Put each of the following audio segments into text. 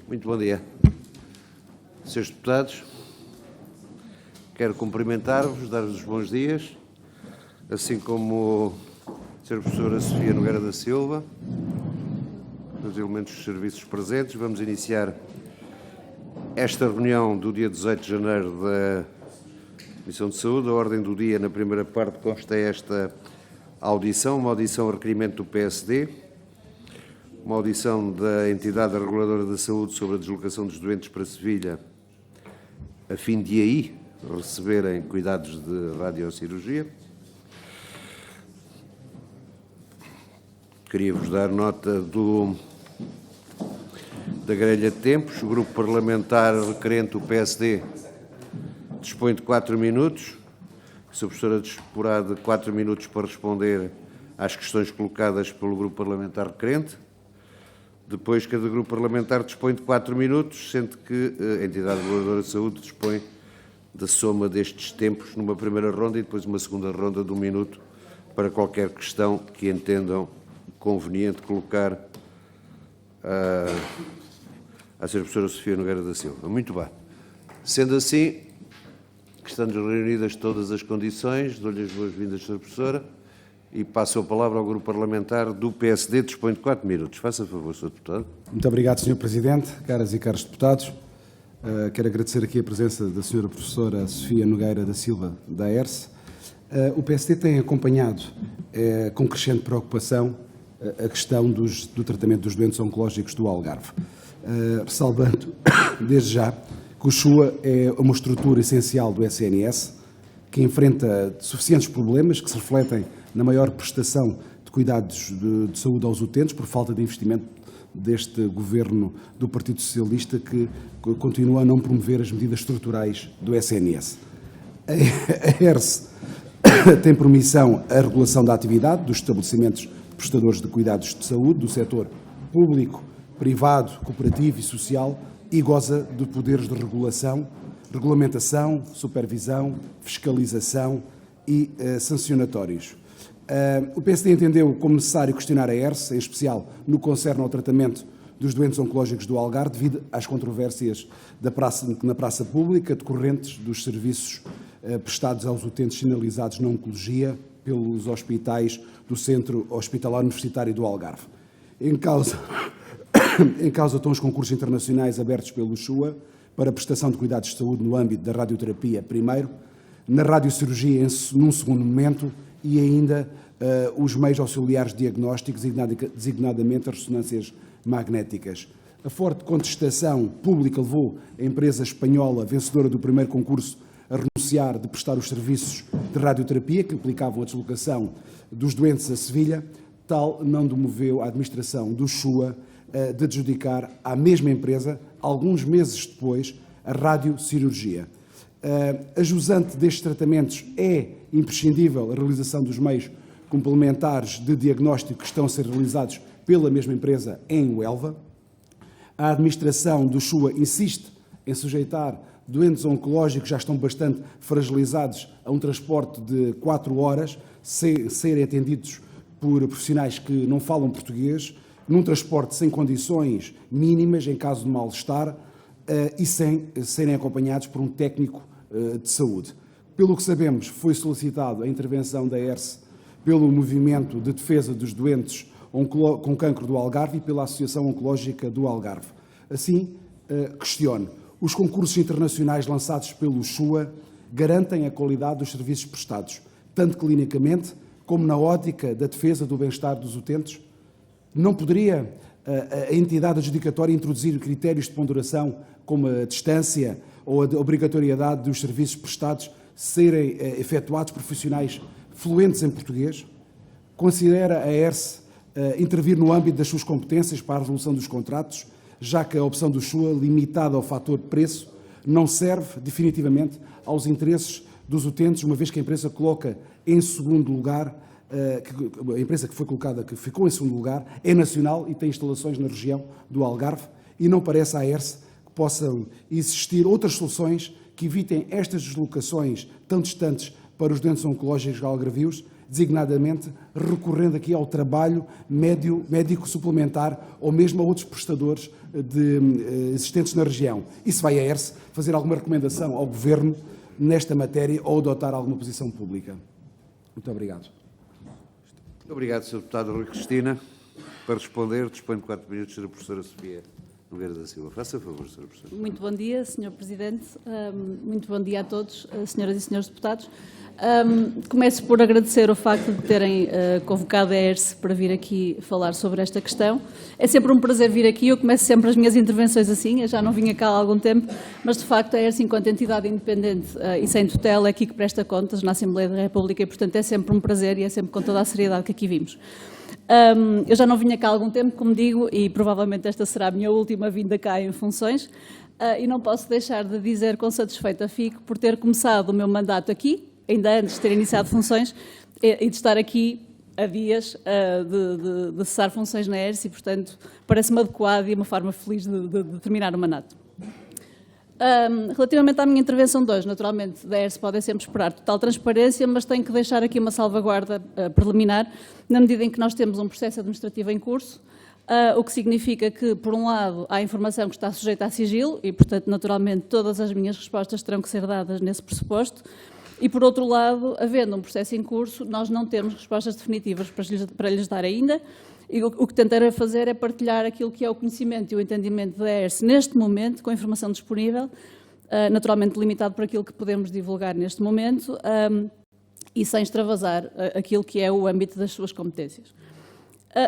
Muito bom dia. Senhores deputados, quero cumprimentar-vos, dar-vos os bons dias, assim como a Sra. Professora Sofia Nogueira da Silva, os elementos dos serviços presentes. Vamos iniciar esta reunião do dia 18 de janeiro da Comissão de Saúde. A ordem do dia, na primeira parte, consta esta audição, uma audição a requerimento do PSD, uma audição da Entidade Reguladora da Saúde sobre a deslocação dos doentes para Sevilha, a fim de aí receberem cuidados de radiocirurgia. Queria-vos dar nota da grelha de tempos. O grupo parlamentar requerente, o PSD, dispõe de 4 minutos. A Sra. Professora disporá de 4 minutos para responder às questões colocadas pelo grupo parlamentar requerente. Depois, cada grupo parlamentar dispõe de 4 minutos, sendo que a Entidade Reguladora de Saúde dispõe da soma destes tempos numa primeira ronda e depois uma segunda ronda de 1 minuto para qualquer questão que entendam conveniente colocar à Sra. Professora Sofia Nogueira da Silva. Muito bem. Sendo assim, estamos reunidas todas as condições, dou-lhe as boas-vindas, Sra. Professora, e passo a palavra ao grupo parlamentar do PSD, dispõe de 4 minutos. Faça favor, Sr. Deputado. Muito obrigado, Sr. Presidente, caras e caros deputados. Quero agradecer aqui a presença da Sra. Professora Sofia Nogueira da Silva, da ERSE. O PSD tem acompanhado com crescente preocupação a questão do tratamento dos doentes oncológicos do Algarve, ressalvando desde já que o SUA é uma estrutura essencial do SNS, que enfrenta suficientes problemas que se refletem na maior prestação de cuidados de saúde aos utentes por falta de investimento deste governo do Partido Socialista, que continua a não promover as medidas estruturais do SNS. A ERSE tem por missão a regulação da atividade dos estabelecimentos prestadores de cuidados de saúde do setor público, privado, cooperativo e social e goza de poderes de regulação, regulamentação, supervisão, fiscalização e sancionatórios. O PSD entendeu como necessário questionar a ERSE, em especial no que concerne ao tratamento dos doentes oncológicos do Algarve, devido às controvérsias na praça pública decorrentes dos serviços prestados aos utentes sinalizados na oncologia pelos hospitais do Centro Hospitalar Universitário do Algarve. Em causa estão os concursos internacionais abertos pelo SUA para prestação de cuidados de saúde no âmbito da radioterapia, primeiro, na radiocirurgia, num segundo momento, e ainda os meios auxiliares diagnósticos, designadamente as ressonâncias magnéticas. A forte contestação pública levou a empresa espanhola, vencedora do primeiro concurso, a renunciar de prestar os serviços de radioterapia que implicavam a deslocação dos doentes a Sevilha. Tal não demoveu a administração do SUA de adjudicar à mesma empresa, alguns meses depois, a radiocirurgia. A jusante destes tratamentos é imprescindível a realização dos meios complementares de diagnóstico que estão a ser realizados pela mesma empresa em Huelva. A administração do SUA insiste em sujeitar doentes oncológicos que já estão bastante fragilizados a um transporte de 4 horas, serem atendidos por profissionais que não falam português, num transporte sem condições mínimas em caso de mal-estar e sem serem acompanhados por um técnico de saúde. Pelo que sabemos, foi solicitado a intervenção da ERSE pelo Movimento de Defesa dos Doentes com Cancro do Algarve e pela Associação Oncológica do Algarve. Assim, questiono, os concursos internacionais lançados pelo SUA garantem a qualidade dos serviços prestados, tanto clinicamente como na ótica da defesa do bem-estar dos utentes? Não poderia a entidade adjudicatória introduzir critérios de ponderação como a distância ou a obrigatoriedade dos serviços prestados serem efetuados por profissionais fluentes em português? Considera a ERSE intervir no âmbito das suas competências para a resolução dos contratos, já que a opção do SUA, limitada ao fator preço, não serve definitivamente aos interesses dos utentes, uma vez que a empresa coloca em segundo lugar, a empresa que ficou em segundo lugar, é nacional e tem instalações na região do Algarve, e não parece à ERSE que possam existir outras soluções que evitem estas deslocações tão distantes para os doentes oncológicos algarvios, designadamente recorrendo aqui ao trabalho médico suplementar ou mesmo a outros prestadores existentes na região. E se vai a ERSE fazer alguma recomendação ao Governo nesta matéria ou adotar alguma posição pública. Muito obrigado. Muito obrigado, Sr. Deputado Rui Cristina. Para responder, dispõe de 4 minutos, Sra. Professora Sofia Nogueira da Silva. Faça favor, Sra. Professora. Muito bom dia, Sr. Presidente. Muito bom dia a todos, senhoras e senhores deputados. Começo por agradecer o facto de terem convocado a ERSE para vir aqui falar sobre esta questão. É sempre um prazer vir aqui, eu começo sempre as minhas intervenções assim, eu já não vinha cá há algum tempo, mas de facto a ERSE, enquanto entidade independente e sem tutela, é aqui que presta contas na Assembleia da República e, portanto, é sempre um prazer e é sempre com toda a seriedade que aqui vimos. Eu já não vinha cá há algum tempo, como digo, e provavelmente esta será a minha última vinda cá em funções, e não posso deixar de dizer com satisfeita fico por ter começado o meu mandato aqui, ainda antes de ter iniciado funções, e de estar aqui a dias de cessar funções na ERSE, e, portanto, parece-me adequado e uma forma feliz de terminar o mandato. Relativamente à minha intervenção de hoje, naturalmente, da ERSE podem sempre esperar total transparência, mas tenho que deixar aqui uma salvaguarda preliminar, na medida em que nós temos um processo administrativo em curso, o que significa que, por um lado, há informação que está sujeita a sigilo e, portanto, naturalmente, todas as minhas respostas terão que ser dadas nesse pressuposto. E, por outro lado, havendo um processo em curso, nós não temos respostas definitivas para lhes dar ainda. E o que tentarei fazer é partilhar aquilo que é o conhecimento e o entendimento da ERSE neste momento, com a informação disponível, naturalmente limitado por aquilo que podemos divulgar neste momento, e sem extravasar aquilo que é o âmbito das suas competências.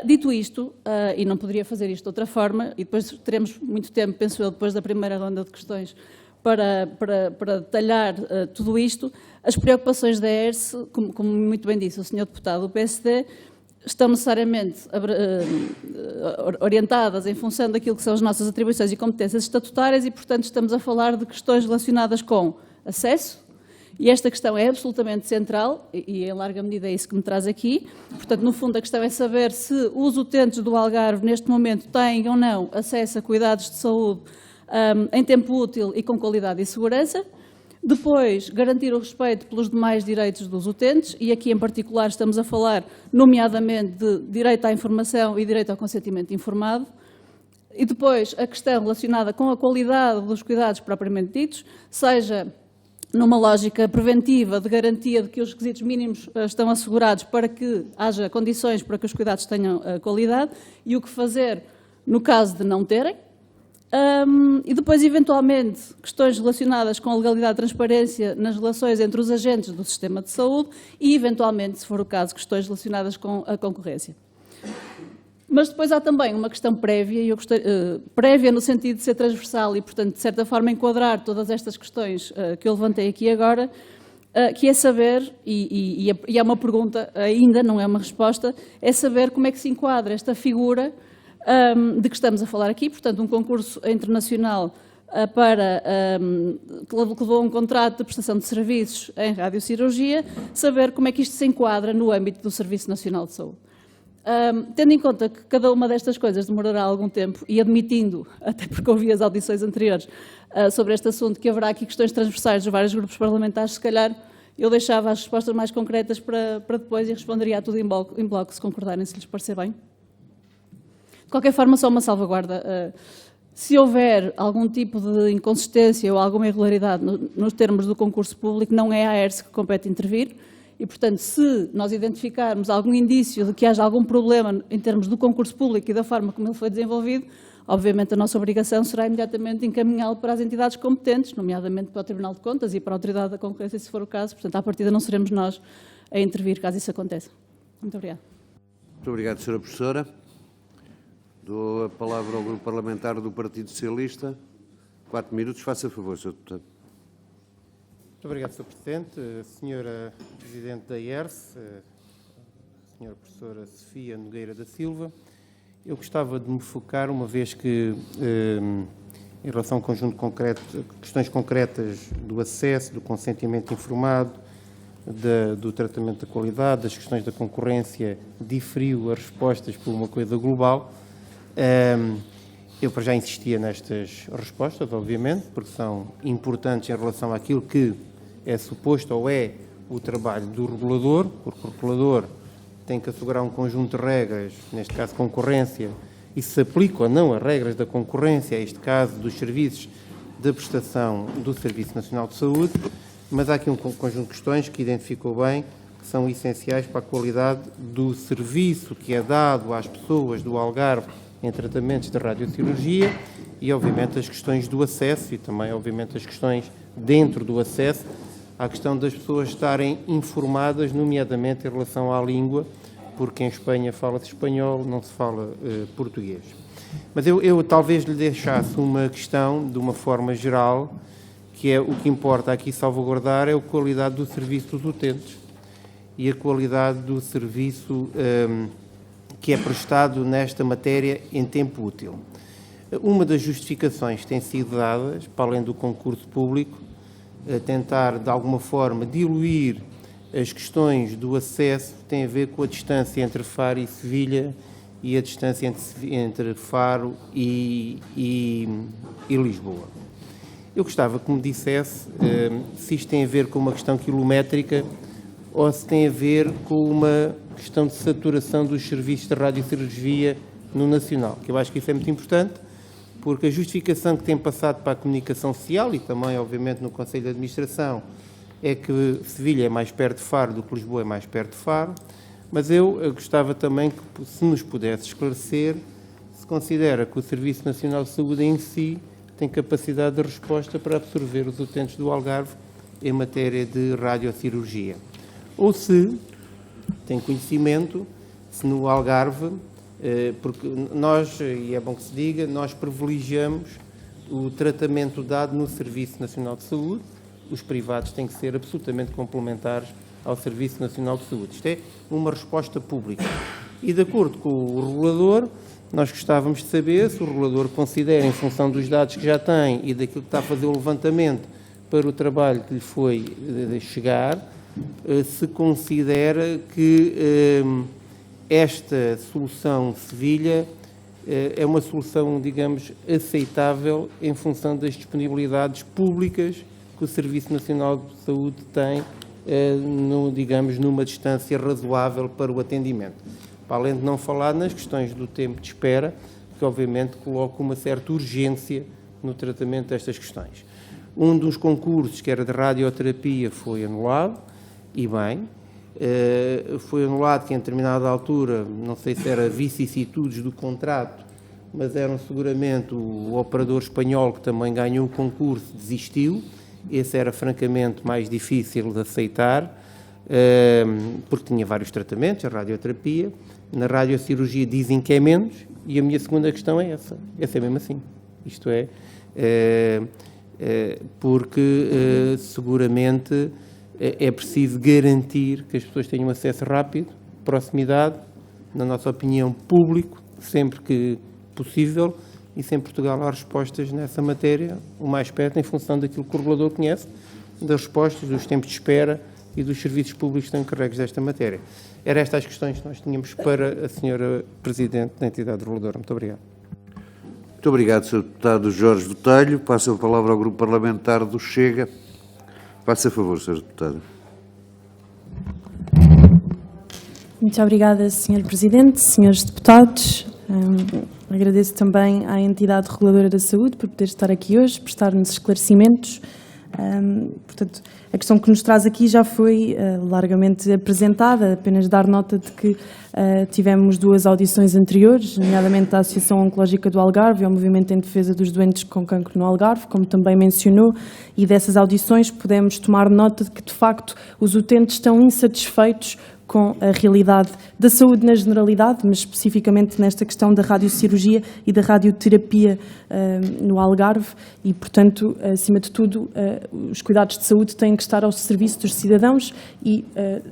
Dito isto, e não poderia fazer isto de outra forma, e depois teremos muito tempo, penso eu, depois da primeira ronda de questões, para detalhar tudo isto, as preocupações da ERSE, como muito bem disse o Sr. Deputado do PSD, estão necessariamente orientadas em função daquilo que são as nossas atribuições e competências estatutárias e, portanto, estamos a falar de questões relacionadas com acesso, e esta questão é absolutamente central e, em larga medida, é isso que me traz aqui. Portanto, no fundo, a questão é saber se os utentes do Algarve, neste momento, têm ou não acesso a cuidados de saúde em tempo útil e com qualidade e segurança. Depois, garantir o respeito pelos demais direitos dos utentes, e aqui em particular estamos a falar, nomeadamente, de direito à informação e direito ao consentimento informado. E depois, a questão relacionada com a qualidade dos cuidados propriamente ditos, seja numa lógica preventiva de garantia de que os requisitos mínimos estão assegurados para que haja condições para que os cuidados tenham qualidade, e o que fazer no caso de não terem. E depois, eventualmente, questões relacionadas com a legalidade e transparência nas relações entre os agentes do sistema de saúde e, eventualmente, se for o caso, questões relacionadas com a concorrência. Mas depois há também uma questão prévia, e eu prévia no sentido de ser transversal e, portanto, de certa forma, enquadrar todas estas questões que eu levantei aqui agora, que é saber, e é uma pergunta ainda, não é uma resposta, é saber como é que se enquadra esta figura de que estamos a falar aqui, portanto, um concurso internacional que levou a um contrato de prestação de serviços em radiocirurgia, saber como é que isto se enquadra no âmbito do Serviço Nacional de Saúde. Tendo em conta que cada uma destas coisas demorará algum tempo, e admitindo, até porque ouvi as audições anteriores sobre este assunto, que haverá aqui questões transversais dos vários grupos parlamentares, se calhar eu deixava as respostas mais concretas para depois e responderia a tudo em bloco, se concordarem, se lhes parecer bem. De qualquer forma, só uma salvaguarda. Se houver algum tipo de inconsistência ou alguma irregularidade nos termos do concurso público, não é a ERSE que compete intervir e, portanto, se nós identificarmos algum indício de que haja algum problema em termos do concurso público e da forma como ele foi desenvolvido, obviamente a nossa obrigação será imediatamente encaminhá-lo para as entidades competentes, nomeadamente para o Tribunal de Contas e para a Autoridade da Concorrência, se for o caso. Portanto, à partida não seremos nós a intervir caso isso aconteça. Muito obrigada. Muito obrigado, Sra. Professora. Dou a palavra ao Grupo Parlamentar do Partido Socialista. 4 minutos. Faça favor, Sr. Deputado. Muito obrigado, Sr. Presidente. Senhora Presidente da ERSE, Senhora Professora Sofia Nogueira da Silva, eu gostava de me focar, uma vez que, em relação a um conjunto concreto, questões concretas do acesso, do consentimento informado, do tratamento da qualidade, das questões da concorrência, diferiu as respostas por uma coisa global. Eu para já insistia nestas respostas, obviamente, porque são importantes em relação àquilo que é suposto ou é o trabalho do regulador, porque o regulador tem que assegurar um conjunto de regras, neste caso concorrência, e se aplica ou não as regras da concorrência, neste caso dos serviços de prestação do Serviço Nacional de Saúde, mas há aqui um conjunto de questões que identificou bem, que são essenciais para a qualidade do serviço que é dado às pessoas do Algarve em tratamentos de radiocirurgia e, obviamente, as questões do acesso e também, obviamente, as questões dentro do acesso à questão das pessoas estarem informadas, nomeadamente em relação à língua, porque em Espanha fala-se espanhol, não se fala português. Mas eu talvez lhe deixasse uma questão, de uma forma geral, que é o que importa aqui salvaguardar é a qualidade do serviço dos utentes e a qualidade do serviço que é prestado nesta matéria em tempo útil. Uma das justificações que tem sido dadas, para além do concurso público, tentar, de alguma forma, diluir as questões do acesso, tem a ver com a distância entre Faro e Sevilha e a distância entre Faro e Lisboa. Eu gostava que me dissesse se isto tem a ver com uma questão quilométrica ou se tem a ver com uma questão de saturação dos serviços de radiocirurgia no Nacional, que eu acho que isso é muito importante, porque a justificação que tem passado para a comunicação social e também, obviamente, no Conselho de Administração é que Sevilha é mais perto de Faro do que Lisboa é mais perto de Faro, mas eu gostava também que, se nos pudesse esclarecer, se considera que o Serviço Nacional de Saúde em si tem capacidade de resposta para absorver os utentes do Algarve em matéria de radiocirurgia. Ou se tem conhecimento, se no Algarve, porque nós, e é bom que se diga, nós privilegiamos o tratamento dado no Serviço Nacional de Saúde, os privados têm que ser absolutamente complementares ao Serviço Nacional de Saúde. Isto é uma resposta pública. E, de acordo com o regulador, nós gostávamos de saber se o regulador considera, em função dos dados que já tem e daquilo que está a fazer o levantamento para o trabalho que lhe foi chegar, se considera que esta solução Sevilha é uma solução, digamos, aceitável em função das disponibilidades públicas que o Serviço Nacional de Saúde tem, digamos, numa distância razoável para o atendimento. Para além de não falar nas questões do tempo de espera, que obviamente coloca uma certa urgência no tratamento destas questões. Um dos concursos, que era de radioterapia, foi anulado, e bem, foi anulado que em determinada altura, não sei se era vicissitudes do contrato, mas eram seguramente o operador espanhol que também ganhou o concurso, desistiu. Esse era francamente mais difícil de aceitar, porque tinha vários tratamentos, a radioterapia. Na radiocirurgia dizem que é menos, e a minha segunda questão é essa é mesmo assim. Isto é, porque seguramente é preciso garantir que as pessoas tenham acesso rápido, proximidade, na nossa opinião, público, sempre que possível, e se em Portugal há respostas nessa matéria, o mais perto, em função daquilo que o regulador conhece, das respostas, dos tempos de espera e dos serviços públicos que estão encarregues desta matéria. Eram estas as questões que nós tínhamos para a senhora Presidente da entidade reguladora. Muito obrigado. Muito obrigado, Sr. Deputado Jorge Botelho. Passo a palavra ao Grupo Parlamentar do Chega. Faça favor, Sr. Deputado. Muito obrigada, Sr. Presidente, Srs. Deputados. Agradeço também à entidade reguladora da saúde por poder estar aqui hoje, prestar-nos esclarecimentos. Portanto, a questão que nos traz aqui já foi largamente apresentada, apenas dar nota de que tivemos 2 audições anteriores, nomeadamente da Associação Oncológica do Algarve e ao Movimento em Defesa dos Doentes com Cancro no Algarve, como também mencionou, e dessas audições pudemos tomar nota de que, de facto, os utentes estão insatisfeitos com a realidade da saúde na generalidade, mas especificamente nesta questão da radiocirurgia e da radioterapia no Algarve e, portanto, acima de tudo, os cuidados de saúde têm que estar ao serviço dos cidadãos e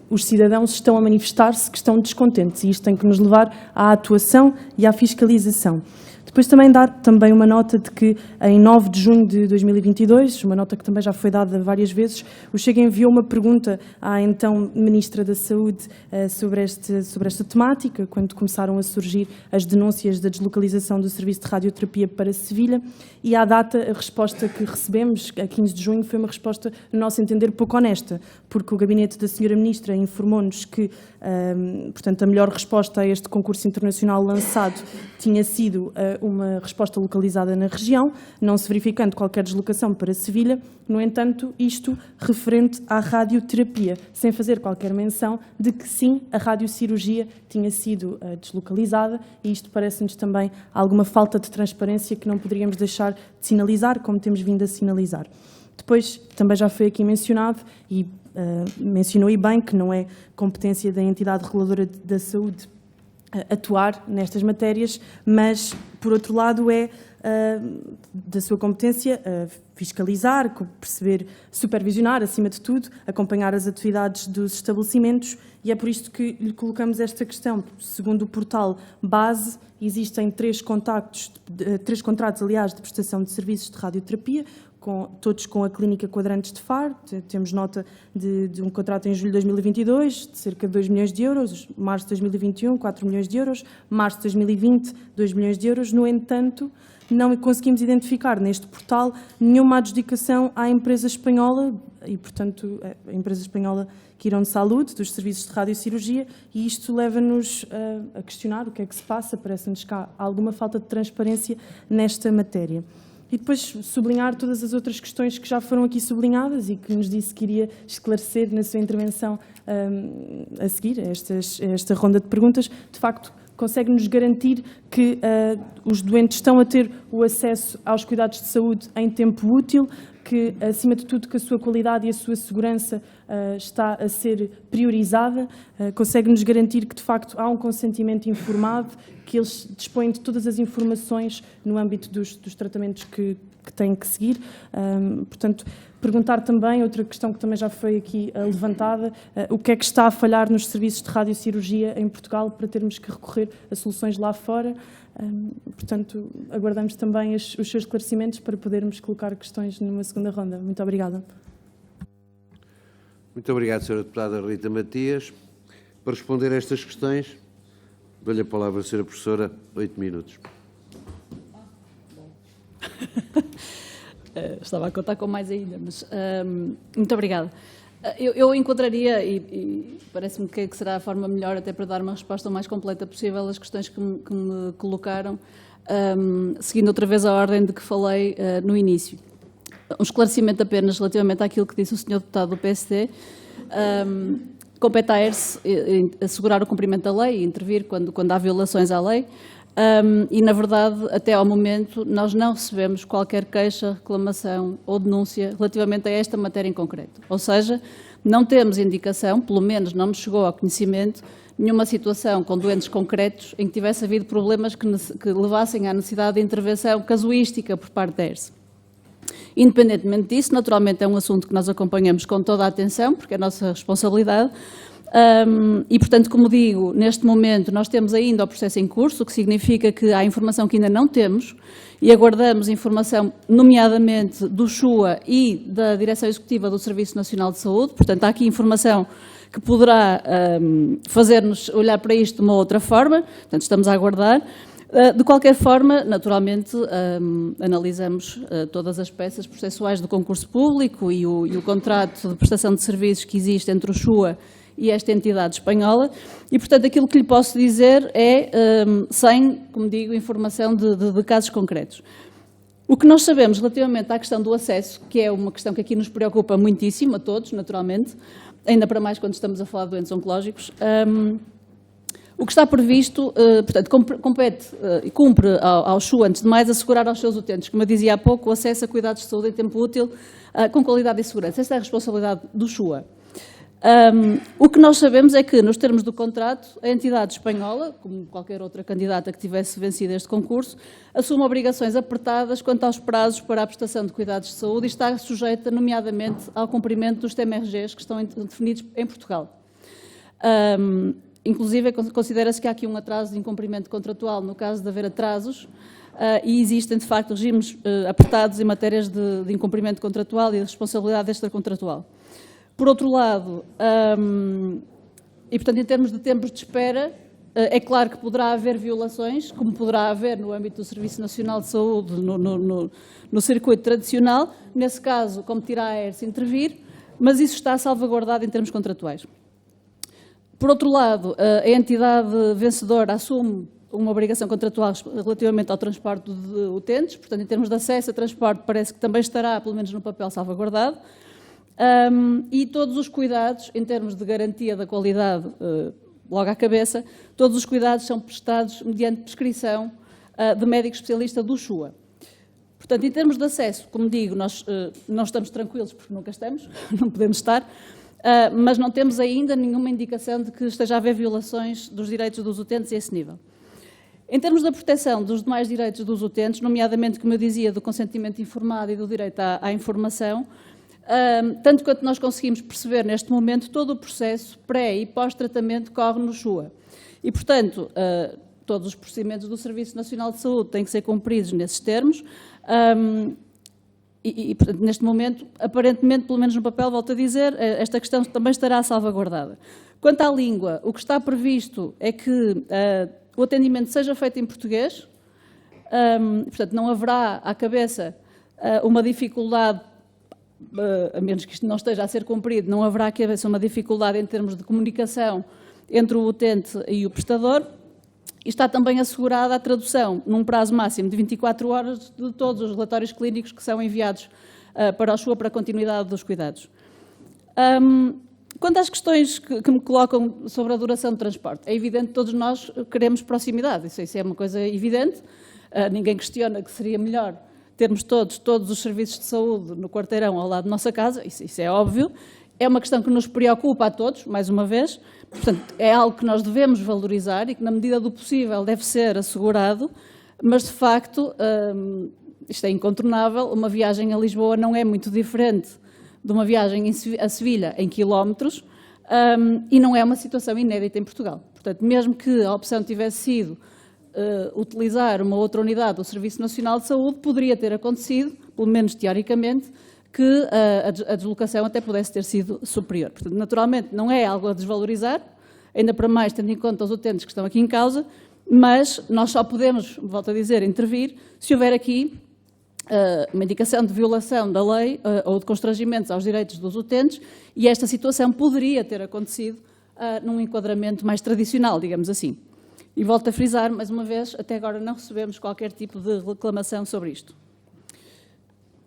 os cidadãos estão a manifestar-se que estão descontentes e isto tem que nos levar à atuação e à fiscalização. Depois também dar também uma nota de que em 9 de junho de 2022, uma nota que também já foi dada várias vezes, o Chega enviou uma pergunta à então Ministra da Saúde sobre esta temática, quando começaram a surgir as denúncias da deslocalização do serviço de radioterapia para Sevilha, e à data a resposta que recebemos, a 15 de junho, foi uma resposta, no nosso entender, pouco honesta, porque o gabinete da Sra. Ministra informou-nos que, portanto, a melhor resposta a este concurso internacional lançado tinha sido uma resposta localizada na região, não se verificando qualquer deslocação para Sevilha. No entanto, isto referente à radioterapia, sem fazer qualquer menção de que sim, a radiocirurgia tinha sido deslocalizada, e isto parece-nos também alguma falta de transparência que não poderíamos deixar de sinalizar, como temos vindo a sinalizar. Depois, também já foi aqui mencionado, e mencionou e bem, que não é competência da entidade reguladora da saúde atuar nestas matérias, mas, por outro lado, é da sua competência fiscalizar, perceber, supervisionar, acima de tudo, acompanhar as atividades dos estabelecimentos, e é por isto que lhe colocamos esta questão. Segundo o portal Base, existem 3 contratos, aliás, de prestação de serviços de radioterapia, todos com a Clínica Quadrantes de Faro. Temos nota de um contrato em julho de 2022, de cerca de 2 milhões de euros, março de 2021, 4 milhões de euros, março de 2020, 2 milhões de euros. No entanto, não conseguimos identificar neste portal nenhuma adjudicação à empresa espanhola, e, portanto, a empresa espanhola Quirón Salud, dos serviços de radiocirurgia, e isto leva-nos a questionar o que é que se passa. Parece-nos que há alguma falta de transparência nesta matéria. E depois sublinhar todas as outras questões que já foram aqui sublinhadas e que nos disse que iria esclarecer na sua intervenção a seguir, esta ronda de perguntas. De facto, consegue-nos garantir que os doentes estão a ter o acesso aos cuidados de saúde em tempo útil, que, acima de tudo, que a sua qualidade e a sua segurança está a ser priorizada, consegue-nos garantir que, de facto, há um consentimento informado, que eles dispõem de todas as informações no âmbito dos tratamentos que têm que seguir. Portanto, perguntar também, outra questão que também já foi aqui levantada, o que é que está a falhar nos serviços de radiocirurgia em Portugal para termos que recorrer a soluções lá fora. Portanto, aguardamos também os seus esclarecimentos para podermos colocar questões numa segunda ronda. Muito obrigada. Muito obrigado, Sra. Deputada Rita Matias. Para responder a estas questões, dou-lhe a palavra, Sra. Professora, 8 minutos. Estava a contar com mais ainda, mas muito obrigada. Eu enquadraria, e parece-me que será a forma melhor até para dar uma resposta o mais completa possível às questões que me colocaram, seguindo outra vez a ordem de que falei no início. Um esclarecimento apenas relativamente àquilo que disse o Sr. Deputado do PSD. Compete à ERSE assegurar o cumprimento da lei e intervir quando há violações à lei. E, na verdade, até ao momento, nós não recebemos qualquer queixa, reclamação ou denúncia relativamente a esta matéria em concreto. Ou seja, não temos indicação, pelo menos não nos chegou ao conhecimento, nenhuma situação com doentes concretos em que tivesse havido problemas que levassem à necessidade de intervenção casuística por parte da ERSE. Independentemente disso, naturalmente é um assunto que nós acompanhamos com toda a atenção, porque é a nossa responsabilidade. E, portanto, como digo, neste momento nós temos ainda o processo em curso, o que significa que há informação que ainda não temos e aguardamos informação, nomeadamente do SUA e da Direção Executiva do Serviço Nacional de Saúde. Portanto, há aqui informação que poderá fazer-nos olhar para isto de uma outra forma, portanto, estamos a aguardar. De qualquer forma, naturalmente, analisamos todas as peças processuais do concurso público e o contrato de prestação de serviços que existe entre o SUA e esta entidade espanhola, e, portanto, aquilo que lhe posso dizer é, sem, como digo, informação de casos concretos. O que nós sabemos relativamente à questão do acesso, que é uma questão que aqui nos preocupa muitíssimo, a todos, naturalmente, ainda para mais quando estamos a falar de doentes oncológicos, o que está previsto, portanto, compete e cumpre ao SUA, antes de mais, assegurar aos seus utentes, como eu dizia há pouco, o acesso a cuidados de saúde em tempo útil, com qualidade e segurança. Esta é a responsabilidade do SUA. O que nós sabemos é que, nos termos do contrato, a entidade espanhola, como qualquer outra candidata que tivesse vencido este concurso, assume obrigações apertadas quanto aos prazos para a prestação de cuidados de saúde e está sujeita, nomeadamente, ao cumprimento dos TMRGs que estão definidos em Portugal. Inclusive, considera-se que há aqui um atraso de incumprimento contratual no caso de haver atrasos, e existem, de facto, regimes apertados em matérias de incumprimento contratual e de responsabilidade extracontratual. Por outro lado, e portanto, em termos de tempos de espera, é claro que poderá haver violações, como poderá haver no âmbito do Serviço Nacional de Saúde, no circuito tradicional. Nesse caso, competirá à ERS intervir, mas isso está salvaguardado em termos contratuais. Por outro lado, a entidade vencedora assume uma obrigação contratual relativamente ao transporte de utentes, portanto, em termos de acesso a transporte, parece que também estará, pelo menos no papel, salvaguardado. E todos os cuidados, em termos de garantia da qualidade, logo à cabeça, todos os cuidados são prestados mediante prescrição de médico especialista do SUA. Portanto, em termos de acesso, como digo, nós não estamos tranquilos porque nunca estamos, não podemos estar, mas não temos ainda nenhuma indicação de que esteja a haver violações dos direitos dos utentes a esse nível. Em termos da proteção dos demais direitos dos utentes, nomeadamente, como eu dizia, do consentimento informado e do direito à informação, tanto quanto nós conseguimos perceber neste momento, todo o processo pré- e pós-tratamento corre no SUA. E, portanto, todos os procedimentos do Serviço Nacional de Saúde têm que ser cumpridos nesses termos. Portanto, neste momento, aparentemente, pelo menos no papel, volto a dizer, esta questão também estará salvaguardada. Quanto à língua, o que está previsto é que o atendimento seja feito em português, portanto, não haverá à cabeça uma dificuldade, a menos que isto não esteja a ser cumprido, não haverá à cabeça uma dificuldade em termos de comunicação entre o utente e o prestador. E está também assegurada a tradução, num prazo máximo de 24 horas, de todos os relatórios clínicos que são enviados para o SUA para a continuidade dos cuidados. Quanto às questões que me colocam sobre a duração do transporte, é evidente que todos nós queremos proximidade, isso é uma coisa evidente, ninguém questiona que seria melhor termos todos os serviços de saúde no quarteirão ao lado da nossa casa, isso é óbvio. É uma questão que nos preocupa a todos, mais uma vez, portanto, é algo que nós devemos valorizar e que, na medida do possível, deve ser assegurado, mas, de facto, isto é incontornável, uma viagem a Lisboa não é muito diferente de uma viagem a Sevilha em quilómetros e não é uma situação inédita em Portugal. Portanto, mesmo que a opção tivesse sido utilizar uma outra unidade do Serviço Nacional de Saúde, poderia ter acontecido, pelo menos teoricamente, que a deslocação até pudesse ter sido superior. Portanto, naturalmente, não é algo a desvalorizar, ainda para mais tendo em conta os utentes que estão aqui em causa, mas nós só podemos, volto a dizer, intervir se houver aqui uma indicação de violação da lei ou de constrangimentos aos direitos dos utentes, e esta situação poderia ter acontecido num enquadramento mais tradicional, digamos assim. E volto a frisar, mais uma vez, até agora não recebemos qualquer tipo de reclamação sobre isto.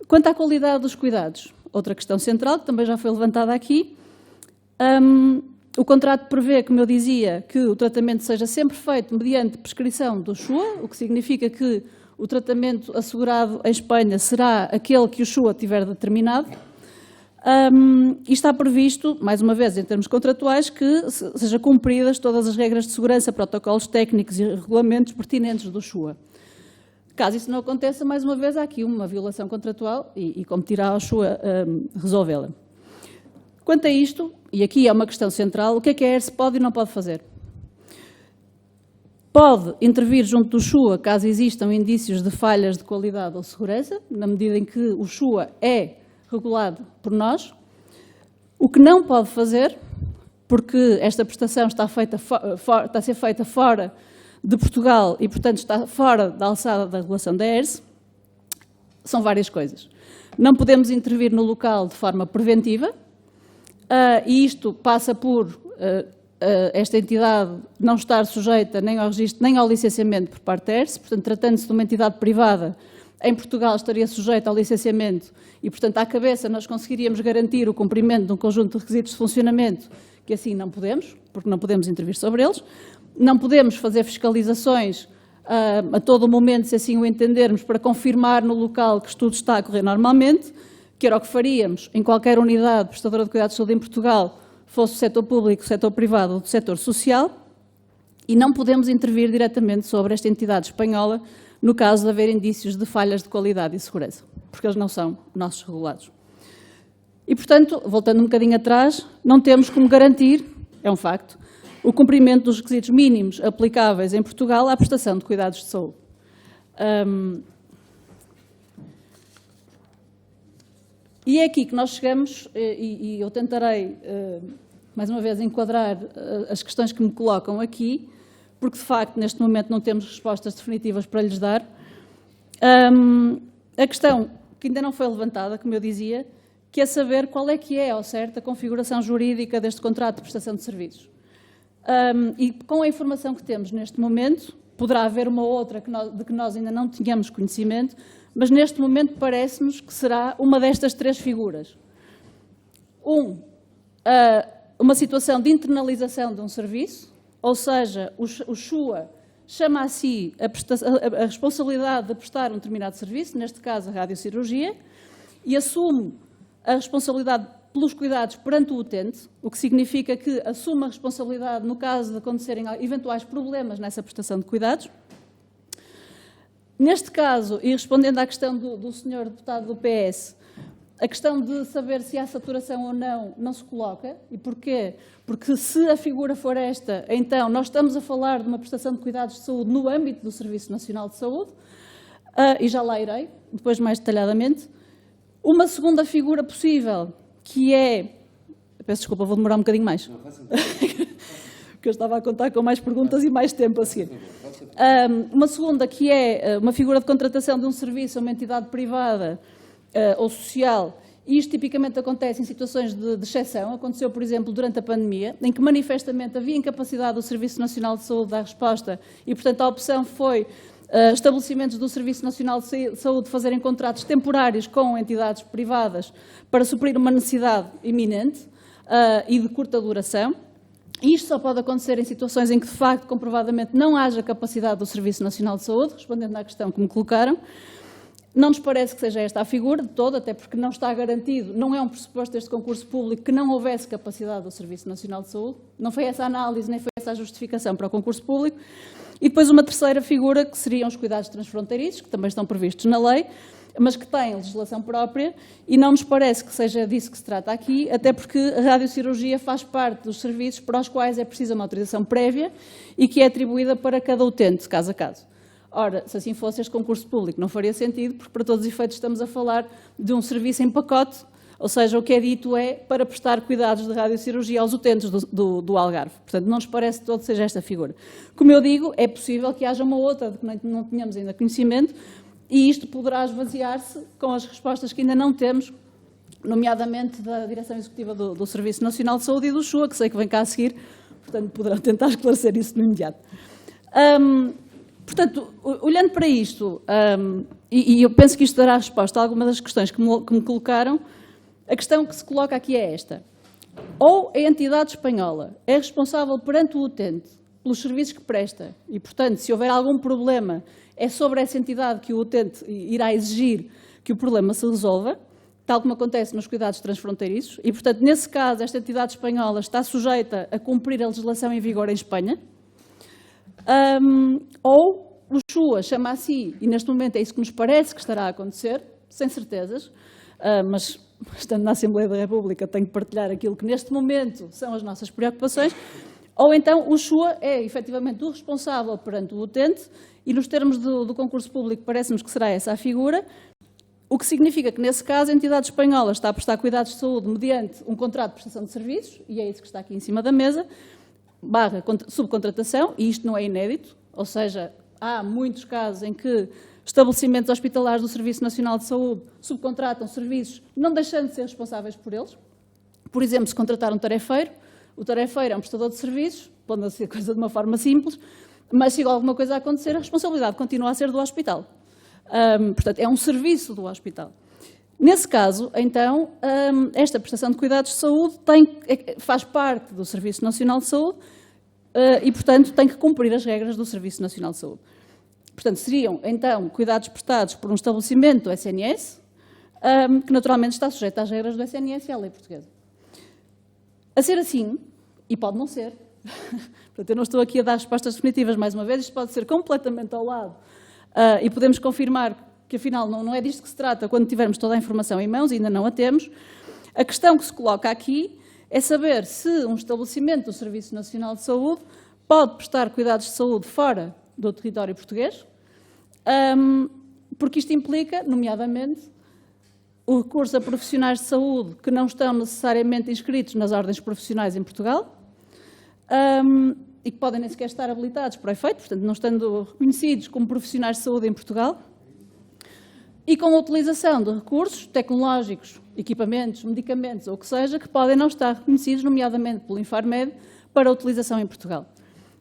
Quanto à qualidade dos cuidados, outra questão central, que também já foi levantada aqui, o contrato prevê, como eu dizia, que o tratamento seja sempre feito mediante prescrição do SUA, o que significa que o tratamento assegurado em Espanha será aquele que o SUA tiver determinado, e está previsto, mais uma vez, em termos contratuais, que sejam cumpridas todas as regras de segurança, protocolos técnicos e regulamentos pertinentes do SUA. Caso isso não aconteça, mais uma vez, há aqui uma violação contratual e competirá ao SUA resolvê-la. Quanto a isto, e aqui é uma questão central, o que é a ERS pode e não pode fazer? Pode intervir junto do SUA caso existam indícios de falhas de qualidade ou segurança, na medida em que o SUA é regulado por nós. O que não pode fazer, porque esta prestação está a ser feita fora de Portugal e, portanto, está fora da alçada da regulação da ERS, são várias coisas. Não podemos intervir no local de forma preventiva, e isto passa por esta entidade não estar sujeita nem ao registro, nem ao licenciamento por parte da ERS, portanto, tratando-se de uma entidade privada, em Portugal estaria sujeita ao licenciamento e, portanto, à cabeça nós conseguiríamos garantir o cumprimento de um conjunto de requisitos de funcionamento que assim não podemos, porque não podemos intervir sobre eles. Não podemos fazer fiscalizações a todo momento, se assim o entendermos, para confirmar no local que tudo está a correr normalmente, que era o que faríamos em qualquer unidade prestadora de cuidados de saúde em Portugal, fosse o setor público, o setor privado ou o setor social, e não podemos intervir diretamente sobre esta entidade espanhola no caso de haver indícios de falhas de qualidade e segurança, porque eles não são nossos regulados. E, portanto, voltando um bocadinho atrás, não temos como garantir, é um facto, o cumprimento dos requisitos mínimos aplicáveis em Portugal à prestação de cuidados de saúde. E é aqui que nós chegamos, e eu tentarei, mais uma vez, enquadrar as questões que me colocam aqui, porque, de facto, neste momento não temos respostas definitivas para lhes dar. A questão que ainda não foi levantada, como eu dizia, que é saber qual é que é, ao certo, a configuração jurídica deste contrato de prestação de serviços. E com a informação que temos neste momento, poderá haver uma outra de que nós ainda não tínhamos conhecimento, mas neste momento parece-nos que será uma destas três figuras. Uma situação de internalização de um serviço, ou seja, o SUA chama a si a responsabilidade de prestar um determinado serviço, neste caso a radiocirurgia, e assume a responsabilidade pelos cuidados perante o utente, o que significa que assume a responsabilidade no caso de acontecerem eventuais problemas nessa prestação de cuidados. Neste caso, e respondendo à questão do senhor deputado do PS, a questão de saber se há saturação ou não se coloca. E porquê? Porque se a figura for esta, então nós estamos a falar de uma prestação de cuidados de saúde no âmbito do Serviço Nacional de Saúde, e já lá irei, depois mais detalhadamente. Uma segunda figura possível, que é... Peço desculpa, vou demorar um bocadinho mais. Não, porque eu estava a contar com mais perguntas e mais tempo a seguir. Uma segunda, que é uma figura de contratação de um serviço a uma entidade privada ou social. Isto tipicamente acontece em situações de exceção. Aconteceu, por exemplo, durante a pandemia, em que manifestamente havia incapacidade do Serviço Nacional de Saúde dar resposta e, portanto, a opção foi estabelecimentos do Serviço Nacional de Saúde fazerem contratos temporários com entidades privadas para suprir uma necessidade iminente e de curta duração. Isto só pode acontecer em situações em que, de facto, comprovadamente não haja capacidade do Serviço Nacional de Saúde, respondendo à questão que me colocaram. Não nos parece que seja esta a figura de todo, até porque não está garantido, não é um pressuposto deste concurso público que não houvesse capacidade do Serviço Nacional de Saúde. Não foi essa a análise, nem foi essa a justificação para o concurso público. E depois uma terceira figura, que seriam os cuidados transfronteiriços, que também estão previstos na lei, mas que têm legislação própria, e não nos parece que seja disso que se trata aqui, até porque a radiocirurgia faz parte dos serviços para os quais é precisa uma autorização prévia e que é atribuída para cada utente, caso a caso. Ora, se assim fosse, este concurso público não faria sentido, porque para todos os efeitos estamos a falar de um serviço em pacote, ou seja, o que é dito é para prestar cuidados de radiocirurgia aos utentes do Algarve. Portanto, não nos parece todo seja esta figura. Como eu digo, é possível que haja uma outra de que não tenhamos ainda conhecimento, e isto poderá esvaziar-se com as respostas que ainda não temos, nomeadamente da Direção Executiva do Serviço Nacional de Saúde e do SUA, que sei que vem cá a seguir, portanto, poderão tentar esclarecer isso no imediato. Portanto, olhando para isto, e eu penso que isto dará resposta a algumas das questões que me colocaram, a questão que se coloca aqui é esta. Ou a entidade espanhola é responsável perante o utente pelos serviços que presta e, portanto, se houver algum problema, é sobre essa entidade que o utente irá exigir que o problema se resolva, tal como acontece nos cuidados transfronteiriços, e, portanto, nesse caso, esta entidade espanhola está sujeita a cumprir a legislação em vigor em Espanha, ou o SUA chama a si, e neste momento é isso que nos parece que estará a acontecer, sem certezas, mas estando na Assembleia da República tenho que partilhar aquilo que neste momento são as nossas preocupações, ou então o SUA é efetivamente o responsável perante o utente, e nos termos do concurso público parece-nos que será essa a figura, o que significa que nesse caso a entidade espanhola está a prestar cuidados de saúde mediante um contrato de prestação de serviços, e é isso que está aqui em cima da mesa, / subcontratação, e isto não é inédito, ou seja, há muitos casos em que estabelecimentos hospitalares do Serviço Nacional de Saúde subcontratam serviços, não deixando de ser responsáveis por eles. Por exemplo, se contratar um tarefeiro, o tarefeiro é um prestador de serviços, pondo ser coisa de uma forma simples, mas se alguma coisa acontecer, a responsabilidade continua a ser do hospital. Portanto, é um serviço do hospital. Nesse caso, então, esta prestação de cuidados de saúde faz parte do Serviço Nacional de Saúde e, portanto, tem que cumprir as regras do Serviço Nacional de Saúde. Portanto, seriam, então, cuidados prestados por um estabelecimento do SNS, que naturalmente está sujeito às regras do SNS e à lei portuguesa. A ser assim, e pode não ser, portanto, eu não estou aqui a dar respostas definitivas mais uma vez, isto pode ser completamente ao lado e podemos confirmar que afinal não é disto que se trata quando tivermos toda a informação em mãos, e ainda não a temos. A questão que se coloca aqui é saber se um estabelecimento do Serviço Nacional de Saúde pode prestar cuidados de saúde fora do território português, porque isto implica, nomeadamente, o recurso a profissionais de saúde que não estão necessariamente inscritos nas ordens profissionais em Portugal e que podem nem sequer estar habilitados para o efeito, portanto, não estando reconhecidos como profissionais de saúde em Portugal, e com a utilização de recursos tecnológicos, equipamentos, medicamentos ou o que seja, que podem não estar reconhecidos, nomeadamente pelo Infarmed, para utilização em Portugal.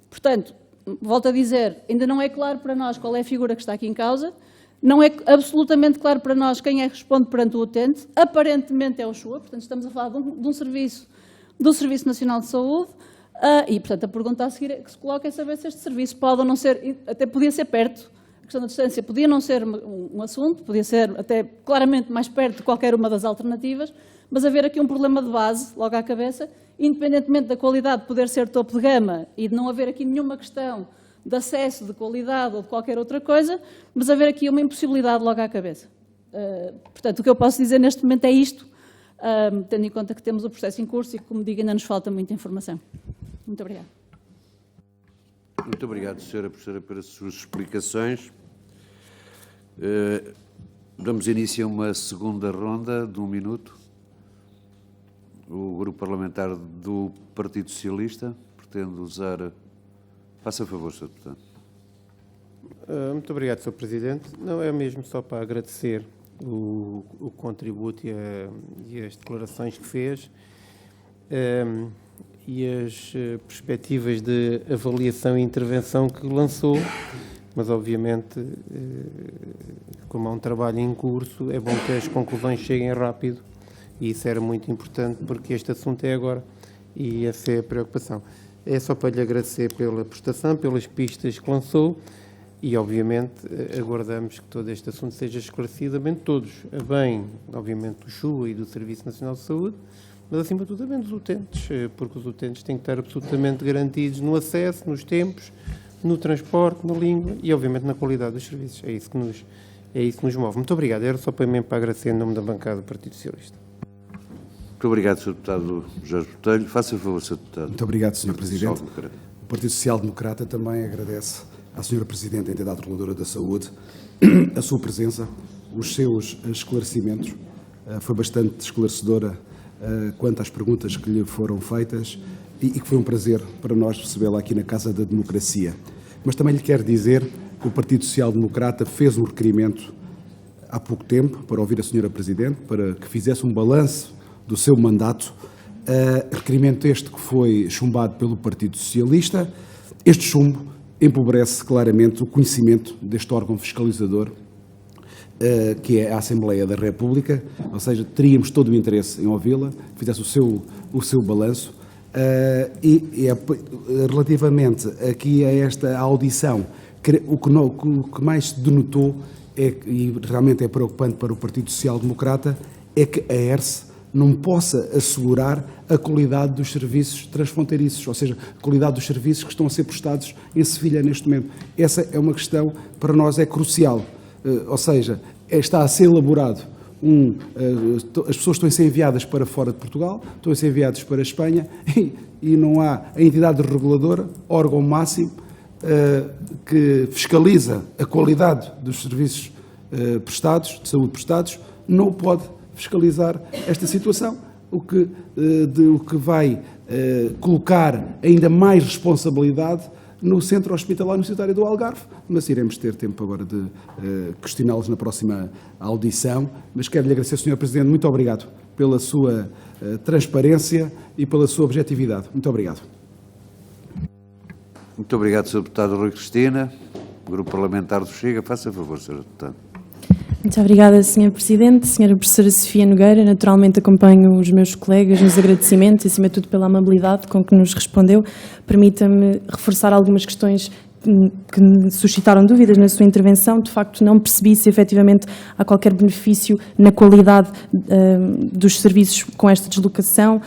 Portanto, volto a dizer, ainda não é claro para nós qual é a figura que está aqui em causa, não é absolutamente claro para nós quem é que responde perante o utente, aparentemente é o SUA, portanto estamos a falar de um serviço do Serviço Nacional de Saúde, e portanto a pergunta a seguir que se coloca é saber se este serviço pode ou não ser, até podia ser perto, a questão da distância podia não ser um assunto, podia ser até claramente mais perto de qualquer uma das alternativas, mas haver aqui um problema de base, logo à cabeça, independentemente da qualidade poder ser topo de gama e de não haver aqui nenhuma questão de acesso, de qualidade ou de qualquer outra coisa, mas haver aqui uma impossibilidade logo à cabeça. Portanto, o que eu posso dizer neste momento é isto, tendo em conta que temos o processo em curso e que, como digo, ainda nos falta muita informação. Muito obrigada. Muito obrigado, Sra. Professora, pelas suas explicações. Damos início a uma segunda ronda de 1 minuto. O Grupo Parlamentar do Partido Socialista pretende usar... Faça favor, Sr. Deputado. Muito obrigado, Sr. Presidente. Não, é mesmo só para agradecer o contributo e as declarações que fez e as perspectivas de avaliação e intervenção que lançou, mas obviamente, como há um trabalho em curso, é bom que as conclusões cheguem rápido e isso era muito importante porque este assunto é agora e essa é a preocupação. É só para lhe agradecer pela prestação, pelas pistas que lançou e, obviamente, aguardamos que todo este assunto seja esclarecido a bem de todos, a bem, obviamente, do SUA e do Serviço Nacional de Saúde, mas, acima de tudo, a bem dos utentes, porque os utentes têm que estar absolutamente garantidos no acesso, nos tempos, no transporte, na língua e, obviamente, na qualidade dos serviços. É isso que nos move. Muito obrigado. Era só para mim para agradecer em nome da bancada do Partido Socialista. Muito obrigado, Sr. Deputado Jorge Botelho. Faça favor, Sr. Deputado. Muito obrigado, Sr. Presidente. Social-Democrata. O Partido Social Democrata também agradece à Sra. Presidente da Entidade Reguladora da Saúde a sua presença, os seus esclarecimentos. Foi bastante esclarecedora quanto às perguntas que lhe foram feitas e que foi um prazer para nós recebê-la aqui na Casa da Democracia. Mas também lhe quero dizer que o Partido Social Democrata fez um requerimento há pouco tempo para ouvir a Sra. Presidente, para que fizesse um balanço do seu mandato, requerimento este que foi chumbado pelo Partido Socialista. Este chumbo empobrece claramente o conhecimento deste órgão fiscalizador, que é a Assembleia da República, ou seja, teríamos todo o interesse em ouvi-la, fizesse o seu balanço, relativamente aqui a esta audição, o que mais se denotou, e realmente é preocupante para o Partido Social Democrata, é que a ERSE não possa assegurar a qualidade dos serviços transfronteiriços, ou seja, a qualidade dos serviços que estão a ser prestados em Sevilha neste momento. Essa é uma questão, para nós, é crucial. Ou seja, está a ser elaborado as pessoas estão a ser enviadas para fora de Portugal, estão a ser enviadas para a Espanha e não há a entidade reguladora, órgão máximo, que fiscaliza a qualidade dos serviços prestados, de saúde prestados, não pode fiscalizar esta situação, o que vai colocar ainda mais responsabilidade no Centro Hospitalar Universitário do Algarve, mas iremos ter tempo agora de questioná-los na próxima audição. Mas quero-lhe agradecer, Sr. Presidente, muito obrigado pela sua transparência e pela sua objetividade. Muito obrigado. Muito obrigado, Sr. Deputado Rui Cristina. Grupo Parlamentar do Chega, faça favor, Sr. Deputado. Muito obrigada, Sr. Presidente. Sra. Professora Sofia Nogueira, naturalmente acompanho os meus colegas nos agradecimentos, acima de tudo pela amabilidade com que nos respondeu. Permita-me reforçar algumas questões que suscitaram dúvidas na sua intervenção. De facto, não percebi se efetivamente há qualquer benefício na qualidade dos serviços com esta deslocação.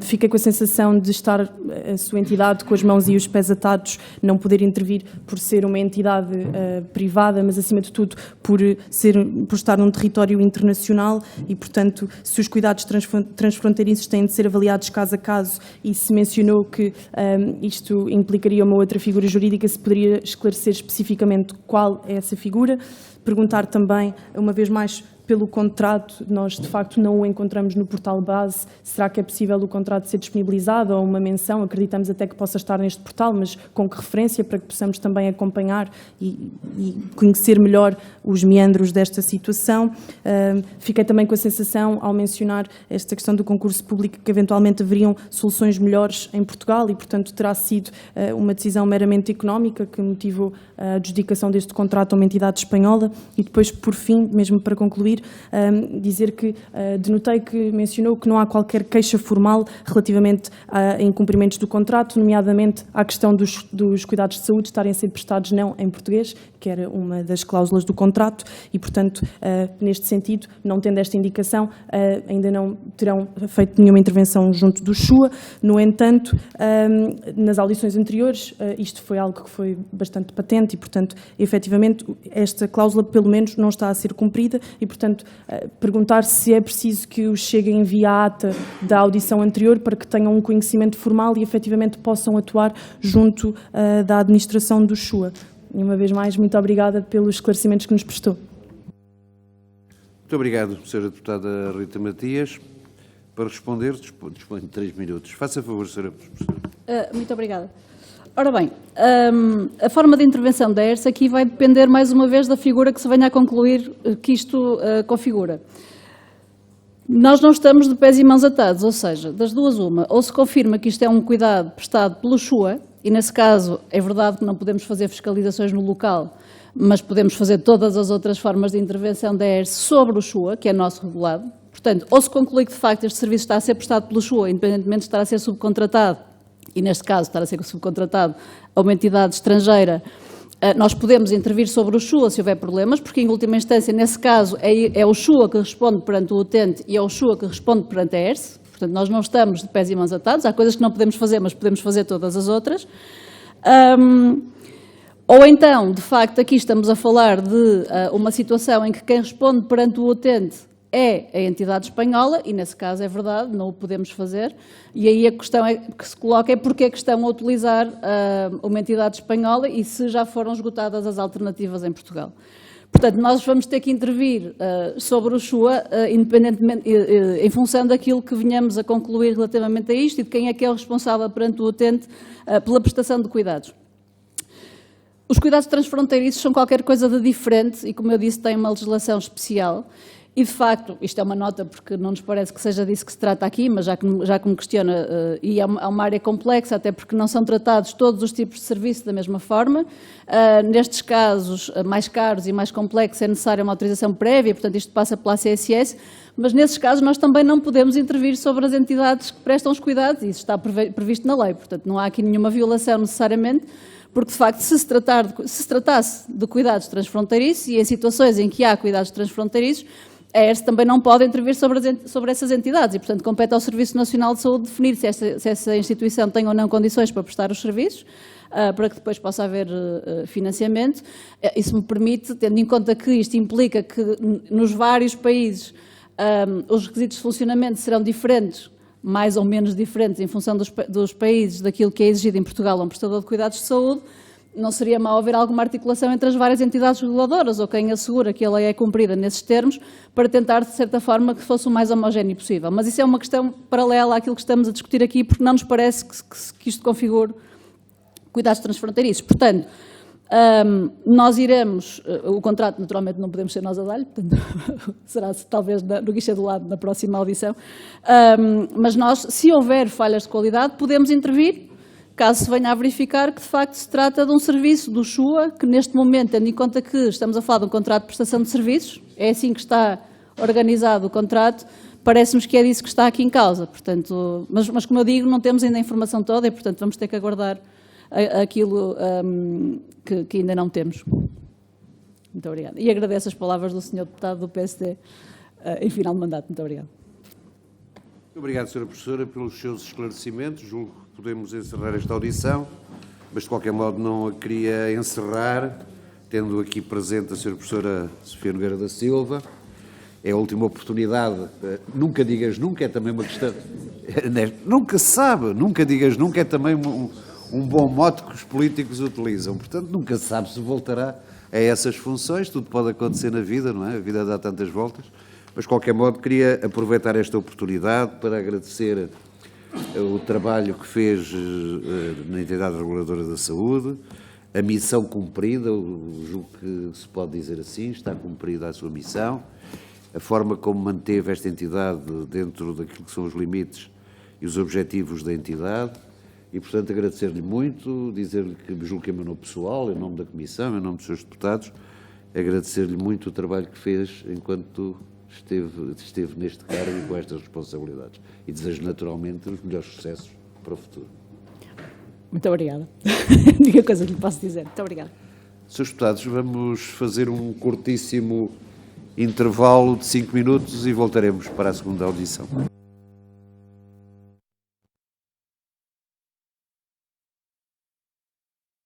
Fiquei com a sensação de estar a sua entidade com as mãos e os pés atados, não poder intervir por ser uma entidade privada, mas acima de tudo por estar num território internacional e, portanto, se os cuidados transfronteiriços têm de ser avaliados caso a caso e se mencionou que isto implicaria uma outra figura jurídica, se se poderia esclarecer especificamente qual é essa figura. Perguntar também, uma vez mais, pelo contrato, nós de facto não o encontramos no portal base. Será que é possível o contrato ser disponibilizado ou uma menção? Acreditamos até que possa estar neste portal, mas com que referência, para que possamos também acompanhar e conhecer melhor os meandros desta situação. Fiquei também com a sensação, ao mencionar esta questão do concurso público, que eventualmente haveriam soluções melhores em Portugal e, portanto, terá sido uma decisão meramente económica que motivou a adjudicação deste contrato a uma entidade espanhola. E depois, por fim, mesmo para concluir, dizer que denotei que mencionou que não há qualquer queixa formal relativamente a incumprimentos do contrato, nomeadamente à questão dos cuidados de saúde estarem a ser prestados não em português, que era uma das cláusulas do contrato, e, portanto, neste sentido, não tendo esta indicação, ainda não terão feito nenhuma intervenção junto do SUA. No entanto, nas audições anteriores, isto foi algo que foi bastante patente e, portanto, efetivamente, esta cláusula, pelo menos, não está a ser cumprida e, portanto, perguntar se é preciso que os chegue a enviar a ata da audição anterior para que tenham um conhecimento formal e, efetivamente, possam atuar junto da administração do SUA. E, uma vez mais, muito obrigada pelos esclarecimentos que nos prestou. Muito obrigado, Sra. Deputada Rita Matias. Para responder, dispõe de 3 minutos. Faça favor, Sra. Professora. Muito obrigada. Ora bem, a forma de intervenção da ERSE aqui vai depender, mais uma vez, da figura que se venha a concluir que isto configura. Nós não estamos de pés e mãos atados, ou seja, das duas uma, ou se confirma que isto é um cuidado prestado pelo SUA, e nesse caso é verdade que não podemos fazer fiscalizações no local, mas podemos fazer todas as outras formas de intervenção da ERSE sobre o SUA, que é nosso regulado. Portanto, ou se conclui que de facto este serviço está a ser prestado pelo SUA, independentemente de estar a ser subcontratado, e neste caso estar a ser subcontratado a uma entidade estrangeira, nós podemos intervir sobre o SUA se houver problemas, porque em última instância, nesse caso, é o SUA que responde perante o utente e é o SUA que responde perante a ERSE. Portanto, nós não estamos de pés e mãos atados, há coisas que não podemos fazer, mas podemos fazer todas as outras. Ou então, de facto, aqui estamos a falar de uma situação em que quem responde perante o utente é a entidade espanhola, e nesse caso é verdade, não o podemos fazer, e aí a questão que se coloca é porque é que estão a utilizar uma entidade espanhola e se já foram esgotadas as alternativas em Portugal. Portanto, nós vamos ter que intervir sobre o SUA, independentemente, em função daquilo que venhamos a concluir relativamente a isto e de quem é que é o responsável perante o utente pela prestação de cuidados. Os cuidados transfronteiriços são qualquer coisa de diferente e, como eu disse, têm uma legislação especial. E, de facto, isto é uma nota porque não nos parece que seja disso que se trata aqui, mas já que me questiona, e é uma área complexa, até porque não são tratados todos os tipos de serviço da mesma forma. Nestes casos mais caros e mais complexos é necessária uma autorização prévia, portanto isto passa pela ACSS, mas nesses casos nós também não podemos intervir sobre as entidades que prestam os cuidados, e isso está previsto na lei, portanto não há aqui nenhuma violação necessariamente, porque de facto se se tratasse de cuidados transfronteiriços e em situações em que há cuidados transfronteiriços, a ERSE também não pode intervir sobre essas entidades e, portanto, compete ao Serviço Nacional de Saúde definir se essa instituição tem ou não condições para prestar os serviços, para que depois possa haver financiamento. Isso me permite, tendo em conta que isto implica que nos vários países os requisitos de funcionamento serão diferentes, mais ou menos diferentes, em função dos países, daquilo que é exigido em Portugal a um prestador de cuidados de saúde, não seria mau haver alguma articulação entre as várias entidades reguladoras ou quem assegura que a lei é cumprida nesses termos para tentar, de certa forma, que fosse o mais homogéneo possível. Mas isso é uma questão paralela àquilo que estamos a discutir aqui, porque não nos parece que isto configure cuidados transfronteiriços. Portanto, nós iremos, o contrato naturalmente não podemos ser nós a dar-lhe, portanto será talvez no guichê do lado na próxima audição, mas nós, se houver falhas de qualidade, podemos intervir, caso se venha a verificar que de facto se trata de um serviço do SUA, que neste momento, tendo em conta que estamos a falar de um contrato de prestação de serviços, é assim que está organizado o contrato, parece-nos que é disso que está aqui em causa, portanto, mas como eu digo, não temos ainda a informação toda e, portanto, vamos ter que aguardar aquilo que ainda não temos. Muito obrigada. E agradeço as palavras do Sr. Deputado do PSD em final de mandato. Muito obrigada. Muito obrigado, Sra. Professora, pelos seus esclarecimentos. Julgo que podemos encerrar esta audição, mas de qualquer modo não a queria encerrar, tendo aqui presente a Sra. Professora Sofia Nogueira da Silva. É a última oportunidade. Nunca digas nunca, é também uma questão. Nunca se sabe, nunca digas nunca, é também um bom mote que os políticos utilizam. Portanto, nunca se sabe se voltará a essas funções, tudo pode acontecer na vida, não é? A vida dá tantas voltas. Mas, de qualquer modo, queria aproveitar esta oportunidade para agradecer o trabalho que fez na entidade reguladora da saúde, a missão cumprida, julgo que se pode dizer assim, está cumprida a sua missão, a forma como manteve esta entidade dentro daquilo que são os limites e os objetivos da entidade, e, portanto, agradecer-lhe muito, dizer-lhe que julgo que emanou pessoal, em nome da Comissão, em nome dos seus deputados, agradecer-lhe muito o trabalho que fez enquanto esteve neste cargo e com estas responsabilidades. E desejo naturalmente os melhores sucessos para o futuro. Muito obrigada. A única coisa que lhe posso dizer. Muito obrigada. Senhores deputados, vamos fazer um curtíssimo intervalo de 5 minutos e voltaremos para a segunda audição.